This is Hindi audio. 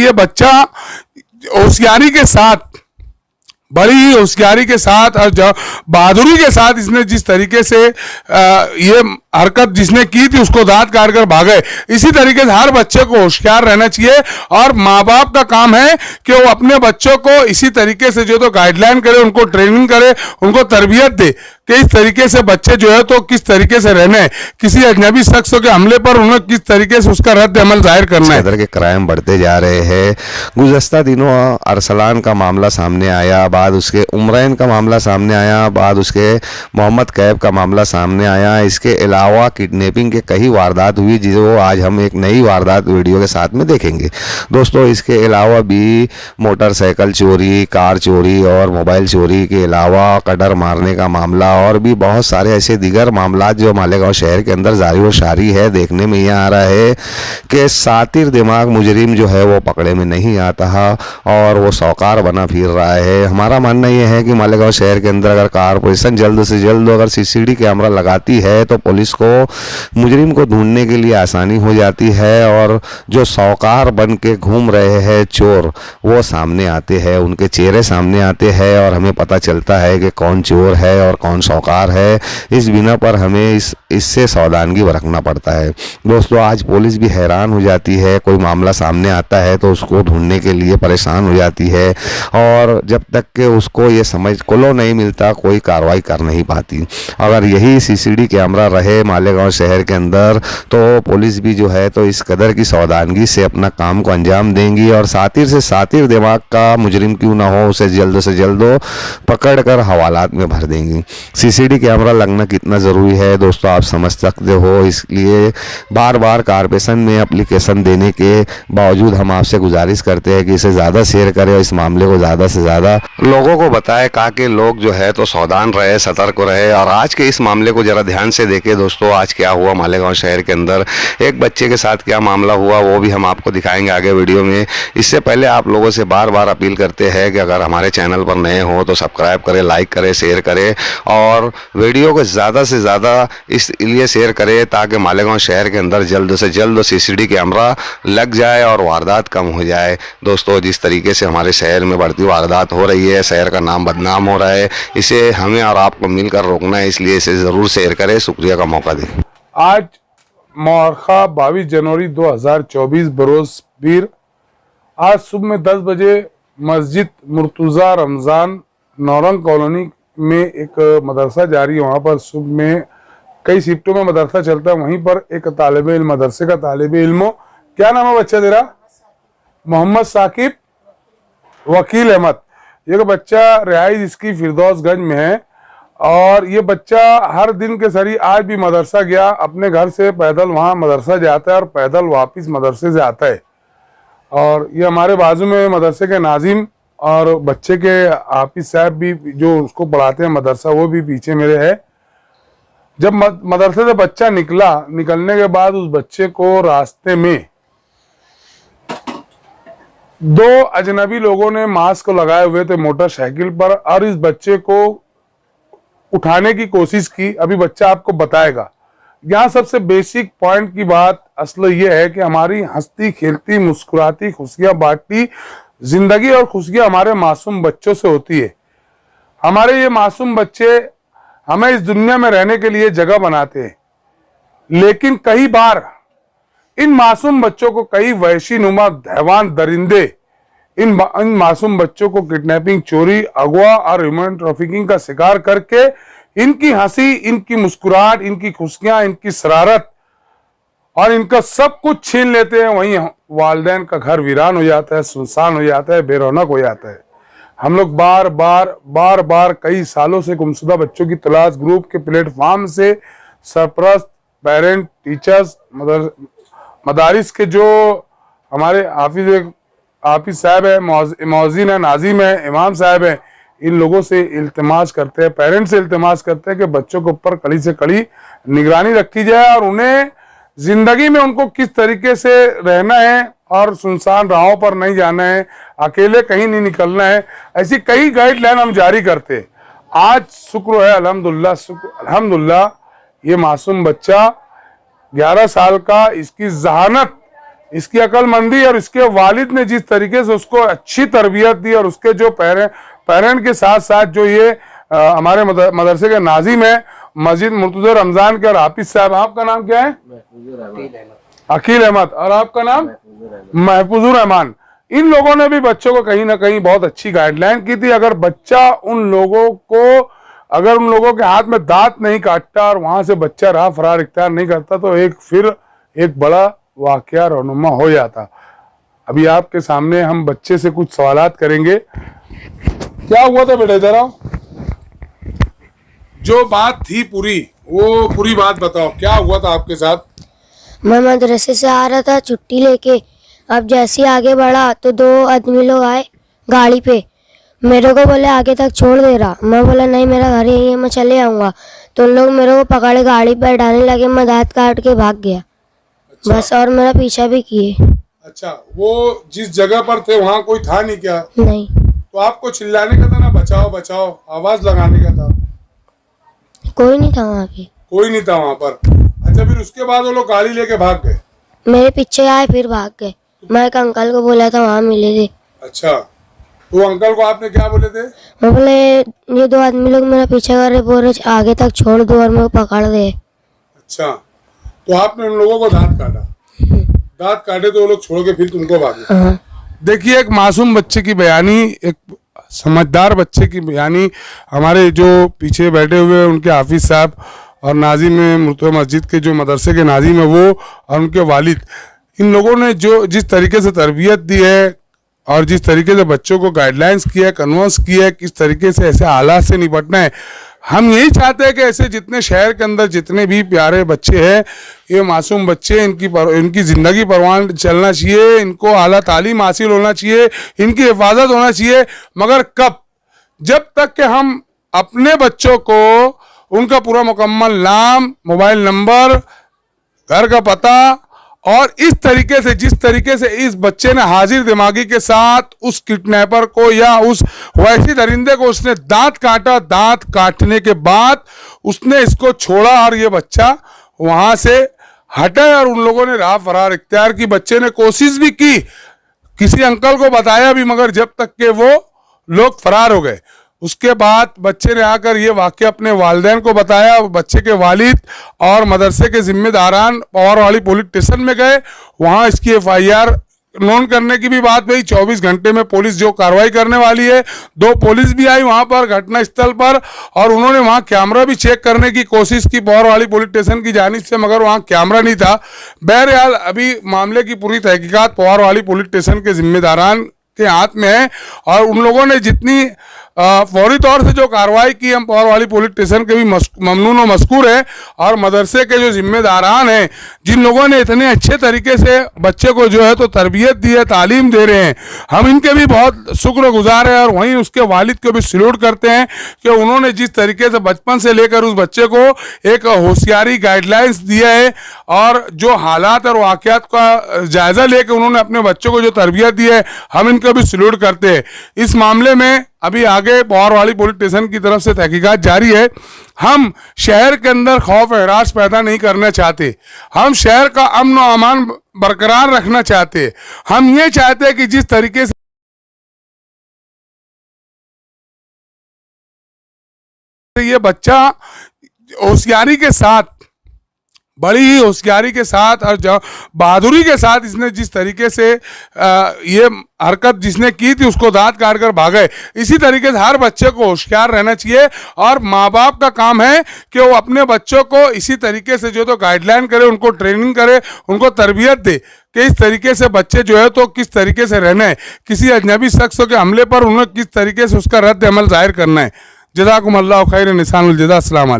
ये बच्चा होशियारी के साथ, बड़ी ही होशियारी के साथ और बहादुरी के साथ इसने जिस तरीके से ये हरकत जिसने की थी उसको दांत काट कर भागे। इसी तरीके से हर बच्चे को होशियार रहना चाहिए और माँ बाप का काम है कि वो अपने बच्चों को इसी तरीके से जो तो गाइडलाइन करे, उनको ट्रेनिंग करे, उनको तरबियत दे कि इस तरीके से बच्चे जो है तो किस तरीके से रहना है, किसी अजनबी शख्स के हमले पर उन्हें किस तरीके से उसका रद्द अमल जाहिर करना है। इस कदर के क्राइम बढ़ते जा रहे हैं। गुज़श्ता दिनों अरसलान का मामला सामने आया, बाद उसके उमरैन का मामला सामने आया, बाद उसके मोहम्मद कैब का मामला सामने आया। इसके अलावा किडनैपिंग के कई वारदात हुई जो आज हम एक नई वारदात वीडियो के साथ में देखेंगे दोस्तों। इसके अलावा भी मोटरसाइकिल चोरी, कार चोरी और मोबाइल चोरी के अलावा कटर मारने का मामला और भी बहुत सारे ऐसे दीगर मामला जो मालेगांव शहर के अंदर जारी व सारी है। देखने में यह आ रहा है कि सातिर दिमाग मुजरिम जो है वो पकड़े में नहीं आता और वो सौकार बना फिर रहा है। हमारा मानना यह है कि मालेगांव शहर के अंदर अगर कारपोरेशन जल्द से जल्द अगर सीसीडी कैमरा लगाती है तो पुलिस को मुजरिम को ढूंढने के लिए आसानी हो जाती है और जो सौकार बन के घूम रहे हैं चोर वो सामने आते हैं, उनके चेहरे सामने आते हैं और हमें पता चलता है कि कौन चोर है और कौन सौकार है। इस बिना पर हमें इससे सावधानी बरतना पड़ता है दोस्तों। आज पुलिस भी हैरान हो जाती है, कोई मामला सामने आता है तो उसको ढूंढने के लिए परेशान हो जाती है और जब तक कि उसको ये समझ को नहीं मिलता कोई कार्रवाई कर नहीं पाती। अगर यही सीसीडी कैमरा रहे मालेगांव शहर के अंदर तो पुलिस भी जो है तो इस कदर की सावधानी से अपना काम को अंजाम देंगी और सातिर से सातिर दिमाग का मुजरिम क्यों ना हो उसे जल्द से जल्द पकड़ कर हवालात में भर देंगी। सीसीडी कैमरा लगना कितना ज़रूरी है दोस्तों आप समझ सकते हो। इसलिए बार बार कारपोरेशन में एप्लीकेशन देने के बावजूद हम आपसे गुजारिश करते हैं कि इसे ज़्यादा शेयर करें और इस मामले को ज़्यादा से ज़्यादा लोगों को बताएं ताकि लोग जो है तो सावधान रहे, सतर्क रहे। और आज के इस मामले को ज़रा ध्यान से देखें दोस्तों। आज क्या हुआ मालेगांव शहर के अंदर, एक बच्चे के साथ क्या मामला हुआ वो भी हम आपको दिखाएंगे आगे वीडियो में। इससे पहले आप लोगों से बार बार अपील करते हैं कि अगर हमारे चैनल पर नए हो तो सब्सक्राइब करें, लाइक करें, शेयर करें और वीडियो को ज़्यादा से ज़्यादा इसलिए शेयर करें ताकि मालेगांव शहर के अंदर जल्द से जल्द सीसीडी कैमरा लग जाए और वारदात कम हो जाए दोस्तों। जिस तरीके से हमारे शहर में बढ़ती वारदात हो रही है, शहर का नाम बदनाम हो रहा है, इसे हमें और आपको मिलकर रोकना है, इसलिए इसे ज़रूर शेयर करें। शुक्रिया का मौका दें। आज मौरखा 22 जनवरी 2024 बरोज पीर आज सुबह में 10 बजे मस्जिद मुर्तुज़ा रमज़ान नौरंग कॉलोनी में एक मदरसा जारी है। वहाँ पर सुबह में कई शिफ्टों में मदरसा चलता है। वहीं पर एक तालिब इल्म, मदरसे का तालिब इल्म, क्या नाम है बच्चा तेरा? मोहम्मद साकिब वकील अहमद। ये बच्चा रिहाइश इसकी फिरदौसगंज में है और ये बच्चा हर दिन के सरी आज भी मदरसा गया, अपने घर से पैदल वहाँ मदरसा जाता है और पैदल वापस मदरसे से आता है। और ये हमारे बाजू में मदरसे के नाजिम और बच्चे के हाफिज साहब भी जो उसको पढ़ाते हैं मदरसा, वो भी पीछे मेरे है। जब मदरसे से बच्चा निकलने के बाद उस बच्चे को रास्ते में 2 अजनबी लोगों ने मास्क लगाए हुए थे मोटरसाइकिल पर और इस बच्चे को उठाने की कोशिश की। अभी बच्चा आपको बताएगा। यहाँ सबसे बेसिक पॉइंट की बात असल ये है कि हमारी हंसती खेलती मुस्कुराती खुशियां बांटती जिंदगी और खुशियां हमारे मासूम बच्चों से होती है। हमारे ये मासूम बच्चे हमें इस दुनिया में रहने के लिए जगह बनाते हैं, लेकिन कई बार इन मासूम बच्चों को कई वहशी नुमा हैवान दरिंदे इन मासूम बच्चों को किडनैपिंग, चोरी, अगवा और ह्यूमन ट्रैफिकिंग का शिकार करके इनकी हंसी, इनकी मुस्कुराहट, इनकी खुशियां, इनकी शरारत और इनका सब कुछ छीन लेते हैं। वहीं वालिदैन का घर वीरान हो जाता है, सुनसान हो जाता है, बेरौनक हो जाता है। हम लोग बार बार कई सालों से गुमशुदा बच्चों की तलाश ग्रुप के प्लेटफॉर्म से सरपरस्त, पेरेंट, टीचर्स, मदारिस के जो हमारे हाफिज साहब है, मौजिन है, नाजिम है, इमाम साहब है, इन लोगों से इल्तिमास करते हैं, पेरेंट्स से इल्तिमास करते हैं कि बच्चों के ऊपर कड़ी से कड़ी निगरानी रखी जाए और उन्हें जिंदगी में उनको किस तरीके से रहना है और सुनसान राहों पर नहीं जाना है, अकेले कहीं नहीं निकलना है। ऐसी कई गाइडलाइन हम जारी करते हैं। आज शुक्र है अल्हम्दुलिल्लाह ये मासूम बच्चा 11 साल का, इसकी जहानत इसकी अक्लमंदी और इसके वालिद ने जिस तरीके से उसको अच्छी तरबियत दी और उसके जो पेरेंट के साथ साथ जो ये हमारे मदरसे के नाजिम है मस्जिद मुर्तजा रमजान के और हाफिज साहब, आपका नाम क्या है? अकील अहमद। और आपका नाम? महफूजुर रहमान। इन लोगों ने भी बच्चों को कहीं ना कहीं बहुत अच्छी गाइडलाइन की थी। अगर बच्चा उन लोगों के हाथ में दांत नहीं काटता और वहां से बच्चा राह फरार इख्तियार नहीं करता तो एक बड़ा वाकया रहनुमा हो जाता। अभी आपके सामने हम बच्चे से कुछ सवालात करेंगे। क्या हुआ था बेटा? इधर आओ। जो बात थी वो पूरी बात बताओ, क्या हुआ था आपके साथ? मैं मदरसे से आ रहा था छुट्टी लेके। अब जैसे ही आगे बढ़ा तो 2 आदमी लोग आए गाड़ी पे, मेरे को बोले आगे तक छोड़ दे रहा। मैं बोला नहीं, मेरा घर यही है, मैं चले आऊँगा। तो उन लोग मेरे को पकड़े गाड़ी पर बैठाने लगे, मैं दांत काट के भाग गया। अच्छा। बस, और मेरा पीछा भी किए। अच्छा, वो जिस जगह पर थे वहाँ कोई था नहीं क्या? नहीं। तो आपको चिल्लाने का था ना, बचाओ बचाओ, आवाज लगाने का था? कोई नहीं था वहाँ पे। कोई नहीं था वहाँ पर। अच्छा, फिर उसके बाद वो लोग गाड़ी लेके भाग गए? मेरे पीछे आए फिर भाग गए। मैं एक अंकल को बोला था, वहाँ मिले थे। अच्छा, तो अंकल को आपने क्या बोले थे? मैं बोले ये 2 आदमी लोग मेरा पीछे कर रहे, बोल रहे आगे तक छोड़ दो और मेरे को पकड़ दे। अच्छा, तो आपने उन लोगों को दांत काटा? दांत काटे तो वो लोग छोड़ के फिर तुमको भागे? हाँ। देखिए, एक मासूम बच्चे की बयानी, एक समझदार बच्चे की बयानी, हमारे जो पीछे बैठे हुए उनके हाफिज साहब और नाजिम मुर्तजा मस्जिद के जो मदरसे के नाजिम है वो और उनके वालिद, इन लोगों ने जो जिस तरीके से तरबियत दी है और जिस तरीके से बच्चों को गाइडलाइंस किया है, कन्वर्स किया है, किस तरीके से ऐसे हालात से निपटना है। हम यही चाहते हैं कि ऐसे जितने शहर के अंदर जितने भी प्यारे बच्चे हैं, ये मासूम बच्चे, इनकी ज़िंदगी परवान चलना चाहिए, इनको आला तालीम हासिल होना चाहिए, इनकी हिफाजत होना चाहिए। मगर कब? जब तक कि हम अपने बच्चों को उनका पूरा मुकम्मल नाम, मोबाइल नंबर, घर का पता और इस तरीके से जिस तरीके से इस बच्चे ने हाजिर दिमागी के साथ उस किडनैपर को या उस वैसी दरिंदे को उसने दांत काटा, दांत काटने के बाद उसने इसको छोड़ा और ये बच्चा वहां से हटा और उन लोगों ने राह फरार इख्तियार की। बच्चे ने कोशिश भी की, किसी अंकल को बताया भी, मगर जब तक के वो लोग फरार हो गए। उसके बाद बच्चे ने आकर ये वाक़या अपने वालिदैन को बताया। बच्चे के वालिद और मदरसे के जिम्मेदारान पवारवाली पुलिस स्टेशन में गए, वहाँ इसकी FIR नोट करने की भी बात हुई। 24 घंटे में पुलिस जो कार्रवाई करने वाली है। 2 पुलिस भी आई वहाँ पर घटना स्थल पर और उन्होंने वहाँ कैमरा भी चेक करने की कोशिश की पवारवाली पुलिस स्टेशन की जानिब से, मगर वहाँ कैमरा नहीं था। बहरहाल अभी मामले की पूरी तहकीकात पवारवाली पुलिस स्टेशन के जिम्मेदारान के हाथ में है और उन लोगों ने जितनी फौरी तौर से जो कार्रवाई की, हम पवारवाली पुलिस स्टेशन के भी ममनून और मशकूर है और मदरसे के जो जिम्मेदारान हैं, जिन लोगों ने इतने अच्छे तरीके से बच्चे को जो है तो तरबियत दी है, तालीम दे रहे हैं, हम इनके भी बहुत शुक्रगुजार हैं। और वहीं उसके वालिद को भी सैल्यूट करते हैं कि उन्होंने जिस तरीके से बचपन से लेकर उस बच्चे को एक होशियारी गाइडलाइंस दिया है और जो हालात और वाक़यात का जायज़ा लेकर उन्होंने अपने बच्चों को जो तरबियत दी है, हम इनको भी सैल्यूट करते हैं। इस मामले में अभी आगे पवारवाली पुलिस स्टेशन की तरफ से तहकीकात जारी है। हम शहर के अंदर खौफ हरास पैदा नहीं करना चाहते, हम शहर का अमन और अमान बरकरार रखना चाहते। हम ये चाहते हैं कि जिस तरीके से ये बच्चा होशियारी के साथ, बड़ी ही होशियारी के साथ और बहादुरी के साथ इसने जिस तरीके से ये हरकत जिसने की थी उसको दांत काट कर भागे, इसी तरीके से हर बच्चे को होशियार रहना चाहिए और माँ बाप का काम है कि वो अपने बच्चों को इसी तरीके से जो तो गाइडलाइन करे, उनको ट्रेनिंग करे, उनको तरबियत दे कि इस तरीके से बच्चे जो है तो किस तरीके से रहना है, किसी अजनबी शख्स के हमले पर उन्हें किस तरीके से उसका रद्द अमल जाहिर करना है। जज़ाकुमुल्लाहु खैरन, निशानुल जज़ा। अस्सलाम वालेकुम।